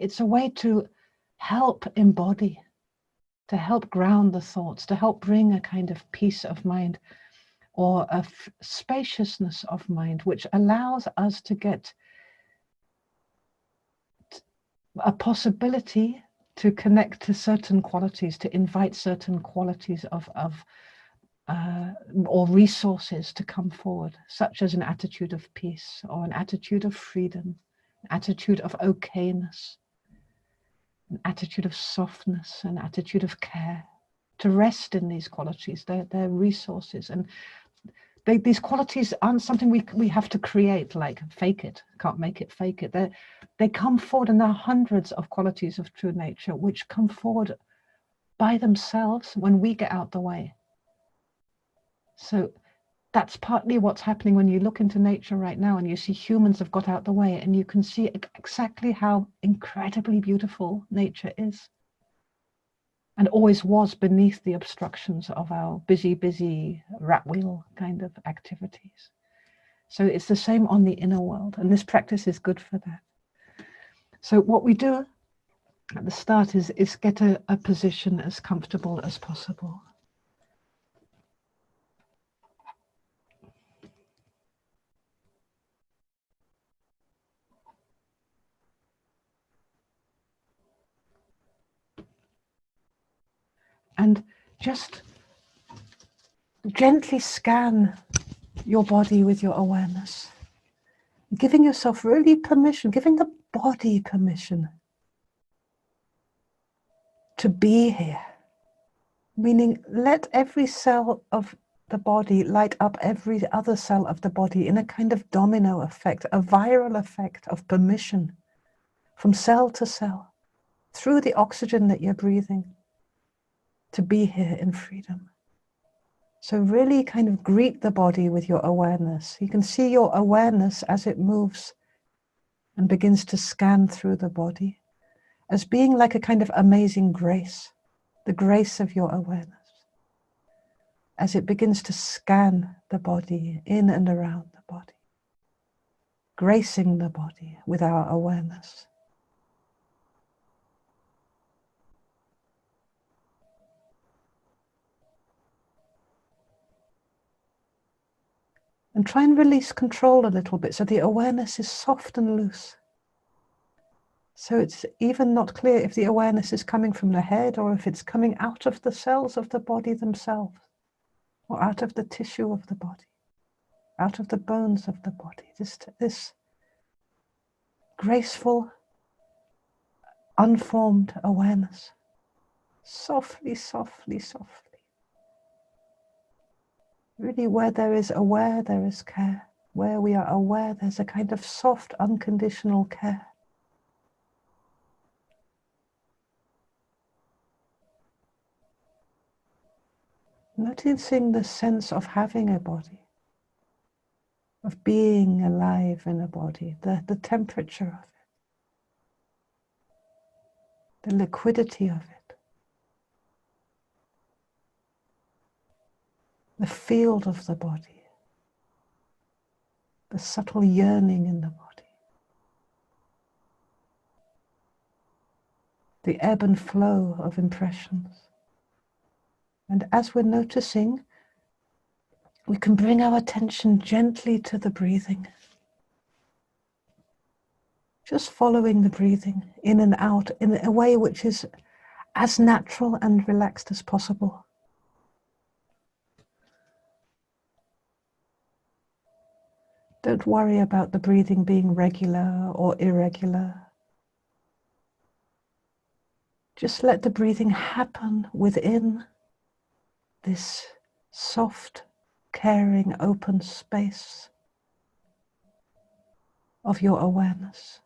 it's a way to help embody, to help ground the thoughts, to help bring a kind of peace of mind or a spaciousness of mind, which allows us to get a possibility to connect to certain qualities, to invite certain qualities or resources to come forward, such as an attitude of peace or an attitude of freedom, an attitude of okayness, an attitude of softness, an attitude of care, to rest in these qualities. They're resources, and these qualities aren't something we have to create, like fake it, can't make it, fake it. They come forward, and there are hundreds of qualities of true nature which come forward by themselves when we get out the way. So that's partly what's happening when you look into nature right now and you see humans have got out the way, and you can see exactly how incredibly beautiful nature is and always was beneath the obstructions of our busy rat wheel kind of activities. So it's the same on the inner world, and this practice is good for that. So what we do at the start is get a position as comfortable as possible. And just gently scan your body with your awareness, giving yourself really permission, giving the body permission to be here. Meaning, let every cell of the body light up every other cell of the body in a kind of domino effect, a viral effect of permission from cell to cell, through the oxygen that you're breathing, to be here in freedom. So really kind of greet the body with your awareness. You can see your awareness as it moves and begins to scan through the body as being like a kind of amazing grace, the grace of your awareness, as it begins to scan the body in and around the body, gracing the body with our awareness. And try and release control a little bit so the awareness is soft and loose. So it's even not clear if the awareness is coming from the head or if it's coming out of the cells of the body themselves, or out of the tissue of the body, out of the bones of the body. This graceful, unformed awareness. Softly, softly, softly. Really, where there is aware, there is care. Where we are aware, there's a kind of soft, unconditional care. Noticing the sense of having a body, of being alive in a body, the temperature of it, the liquidity of it, the field of the body, the subtle yearning in the body, the ebb and flow of impressions. And as we're noticing, we can bring our attention gently to the breathing. Just following the breathing in and out in a way which is as natural and relaxed as possible. Don't worry about the breathing being regular or irregular. Just let the breathing happen within this soft, caring, open space of your awareness,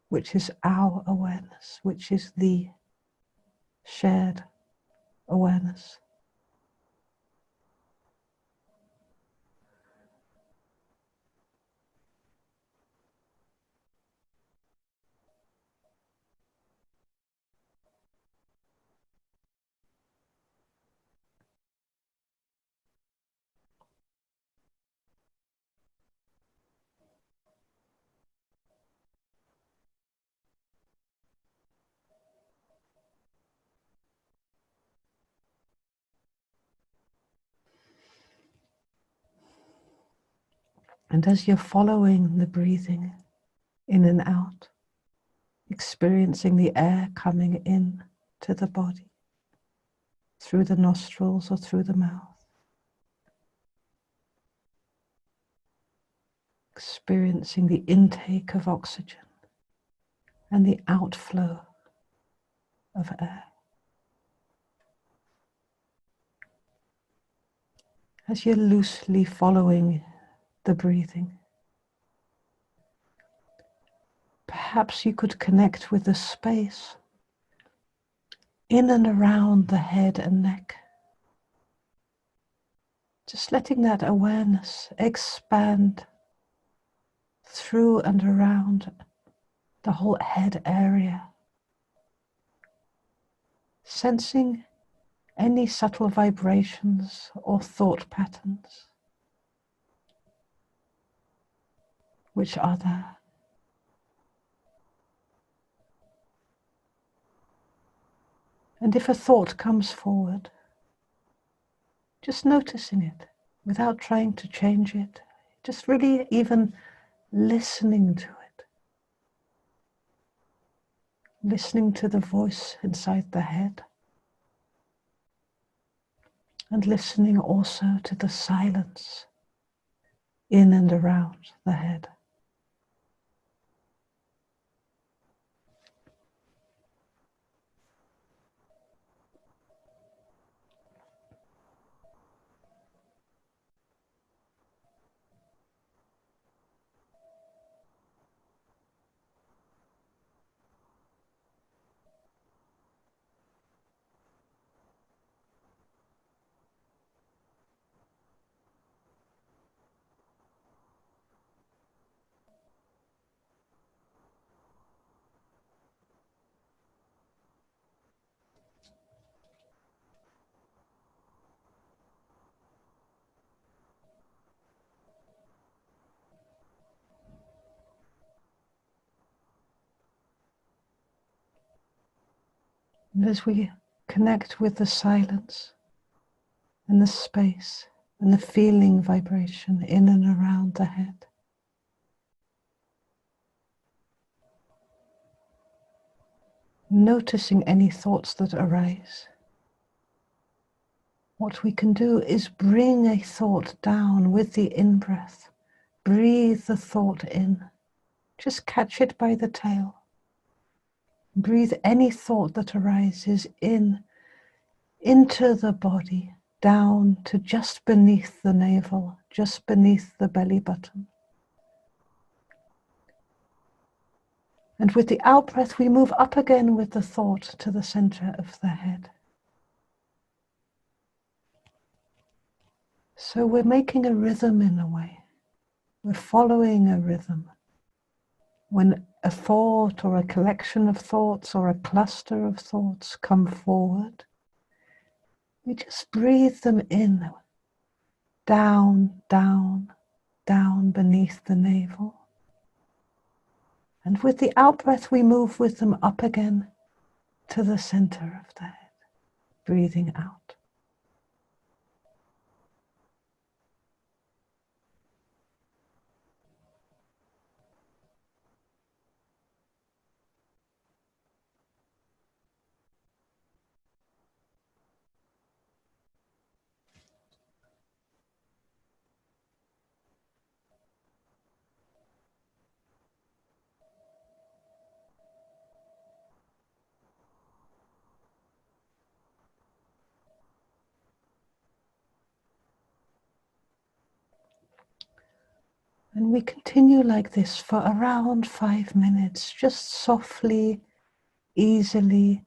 which is our awareness, which is the shared awareness. And as you're following the breathing in and out, experiencing the air coming in to the body, through the nostrils or through the mouth, experiencing the intake of oxygen and the outflow of air. As you're loosely following the breathing, perhaps you could connect with the space in and around the head and neck. Just letting that awareness expand through and around the whole head area. Sensing any subtle vibrations or thought patterns which are there. And if a thought comes forward, just noticing it without trying to change it, just really even listening to it. Listening to the voice inside the head. And listening also to the silence in and around the head. And as we connect with the silence and the space and the feeling vibration in and around the head, noticing any thoughts that arise, what we can do is bring a thought down with the in-breath. Breathe the thought in. Just catch it by the tail. Breathe any thought that arises into the body, down to just beneath the navel, just beneath the belly button. And with the out-breath, we move up again with the thought to the center of the head. So we're making a rhythm in a way. We're following a rhythm. When a thought or a collection of thoughts or a cluster of thoughts come forward, we just breathe them in, down, down, down beneath the navel. And with the out-breath, we move with them up again to the center of the head, breathing out. And we continue like this for around 5 minutes, just softly, easily,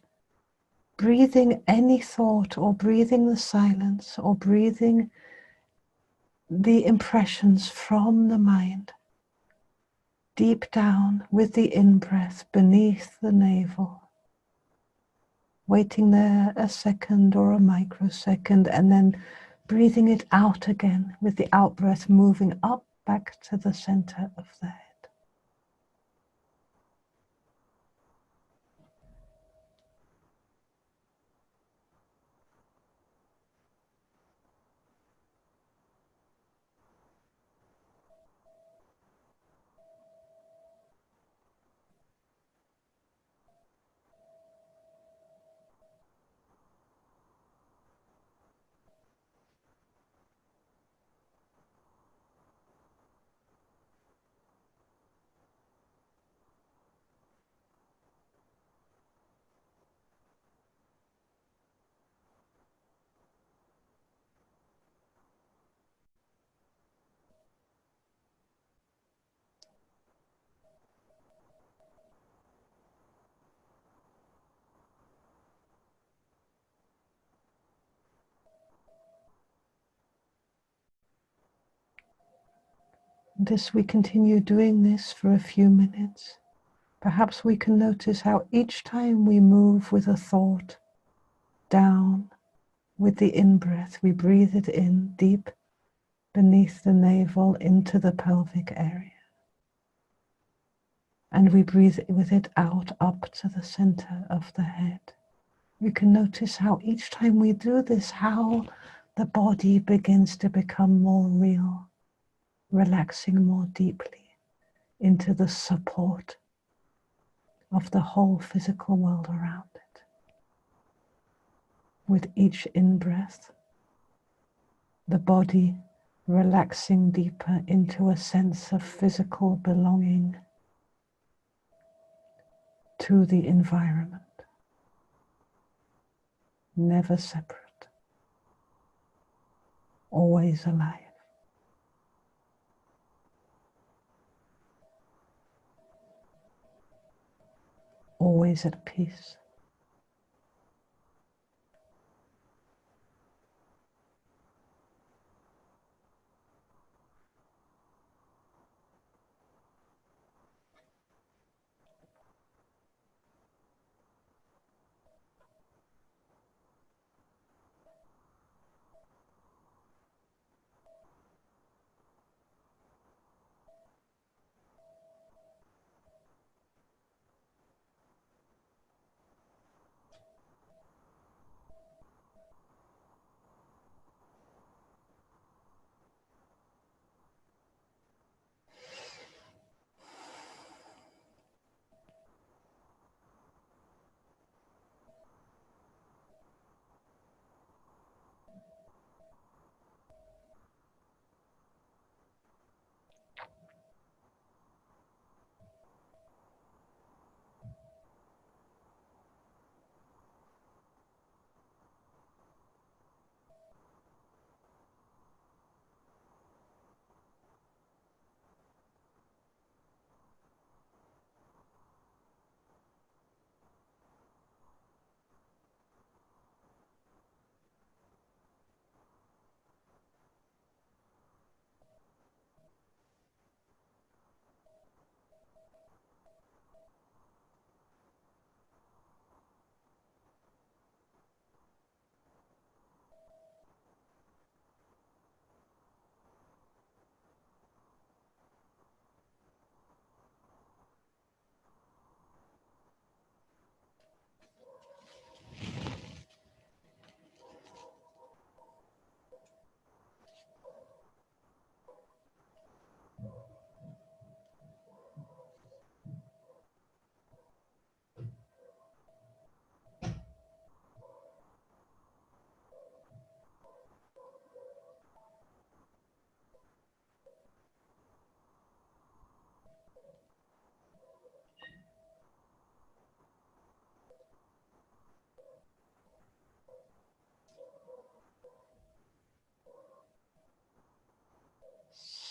breathing any thought or breathing the silence or breathing the impressions from the mind deep down with the in-breath beneath the navel. Waiting there a second or a microsecond and then breathing it out again with the out-breath moving up back to the center of the head. And as we continue doing this for a few minutes, perhaps we can notice how each time we move with a thought down with the in-breath, we breathe it in deep beneath the navel into the pelvic area. And we breathe with it out up to the center of the head. You can notice how each time we do this, how the body begins to become more real, relaxing more deeply into the support of the whole physical world around it. With each in-breath, the body relaxing deeper into a sense of physical belonging to the environment, never separate, always alive, always at peace.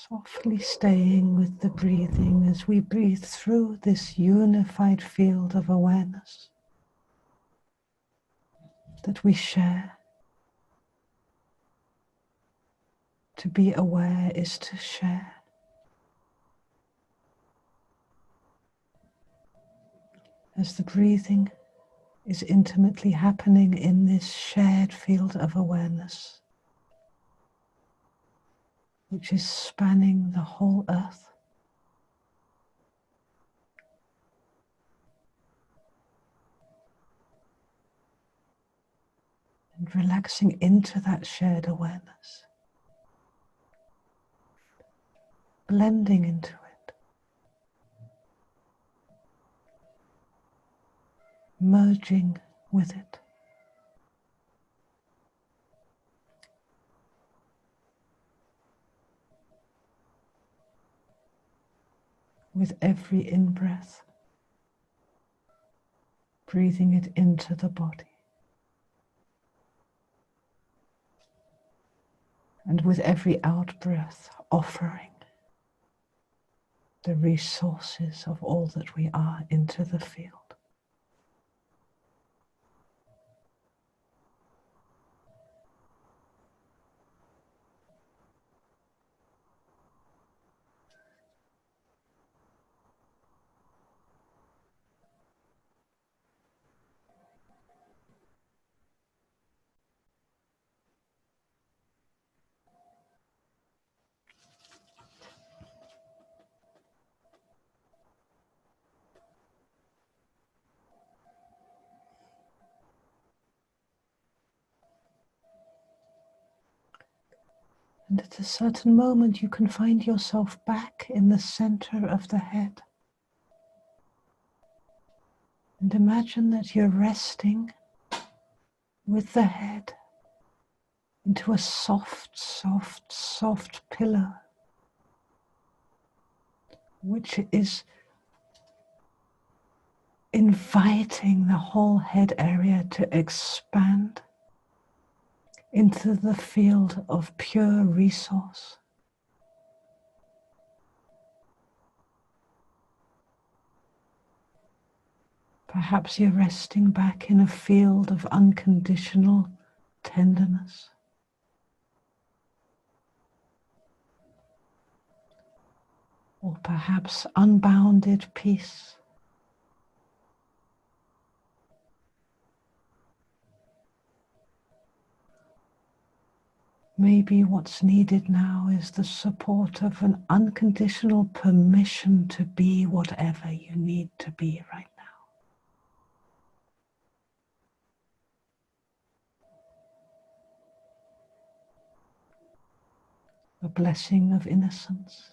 Softly staying with the breathing as we breathe through this unified field of awareness that we share. To be aware is to share. As the breathing is intimately happening in this shared field of awareness, which is spanning the whole earth, and relaxing into that shared awareness, blending into it, merging with it. With every in-breath, breathing it into the body. And with every out-breath, offering the resources of all that we are into the field. And at a certain moment, you can find yourself back in the center of the head. And imagine that you're resting with the head into a soft, soft, soft pillow, which is inviting the whole head area to expand into the field of pure resource. Perhaps you're resting back in a field of unconditional tenderness. Or perhaps unbounded peace. Maybe what's needed now is the support of an unconditional permission to be whatever you need to be right now. A blessing of innocence.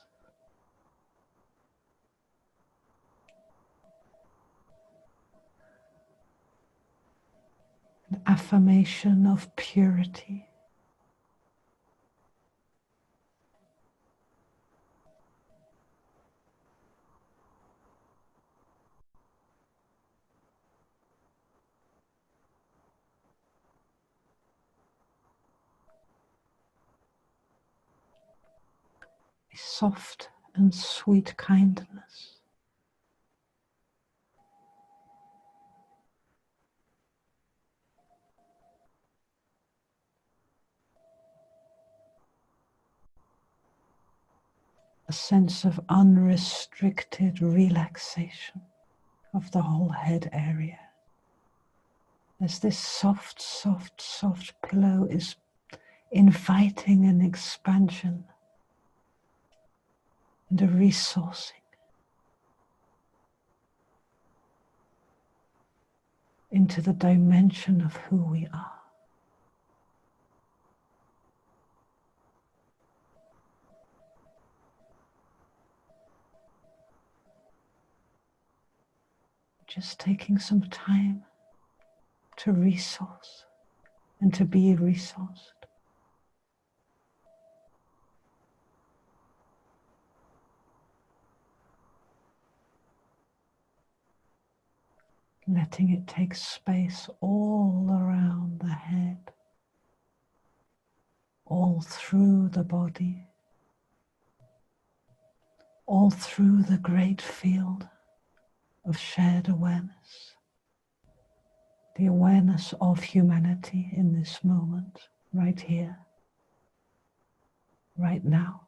An affirmation of purity. A soft and sweet kindness. A sense of unrestricted relaxation of the whole head area. As this soft, soft, soft pillow is inviting an expansion and a resourcing into the dimension of who we are. Just taking some time to resource and to be resourced. Letting it take space all around the head, all through the body, all through the great field of shared awareness. The awareness of humanity in this moment, right here, right now.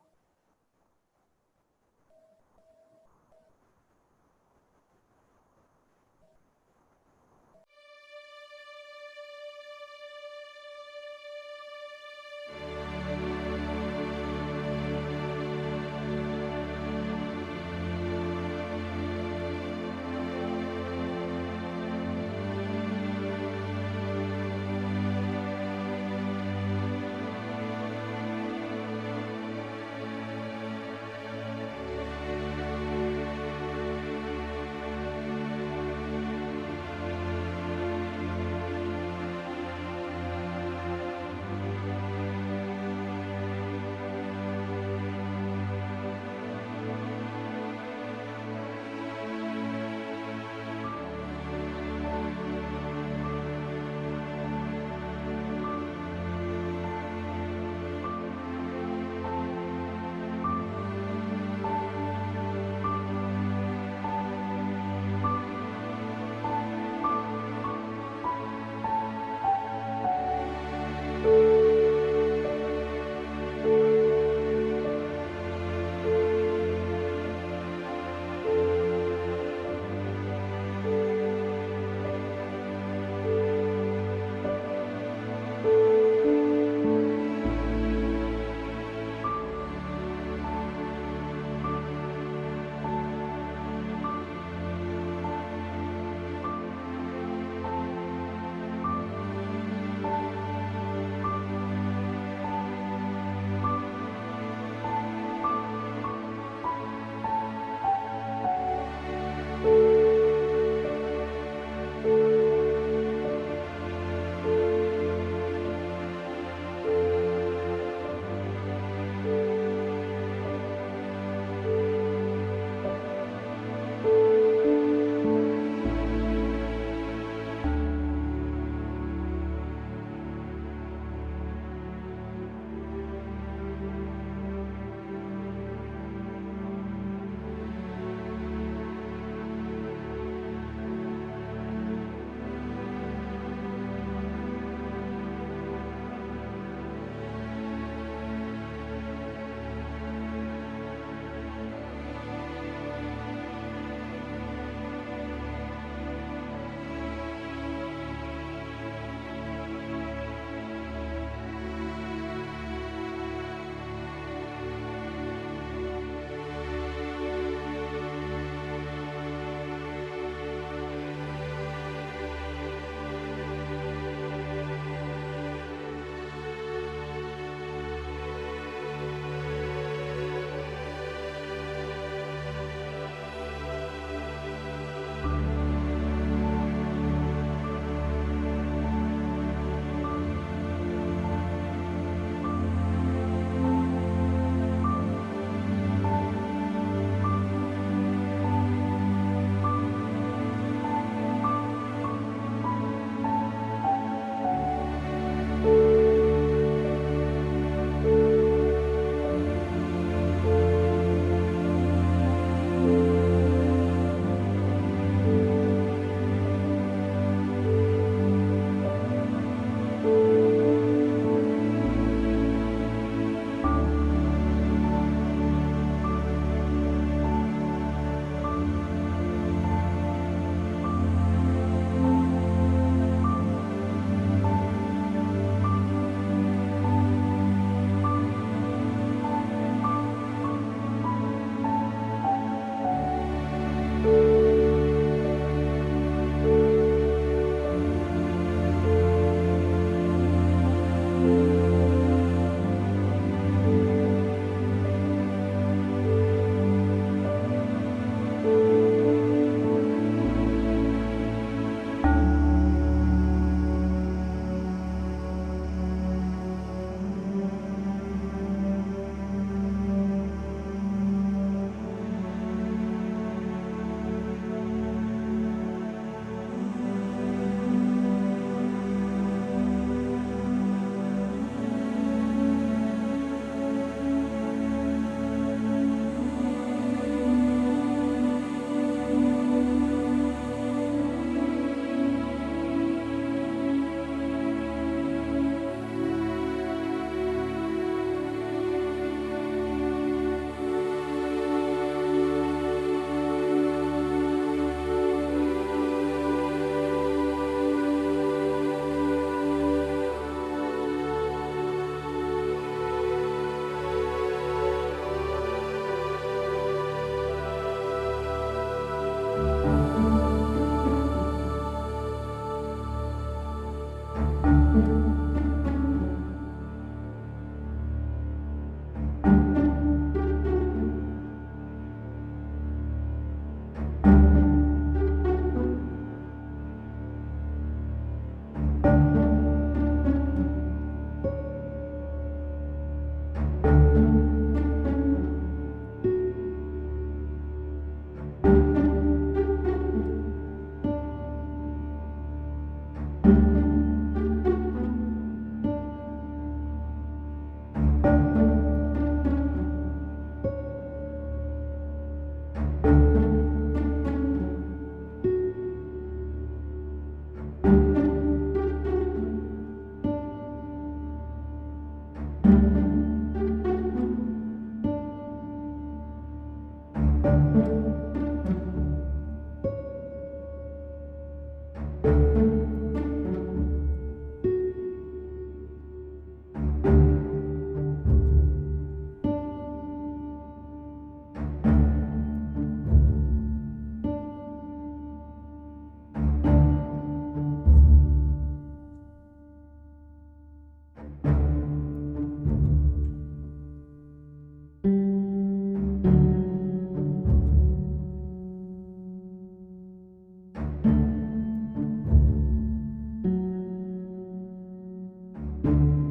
you.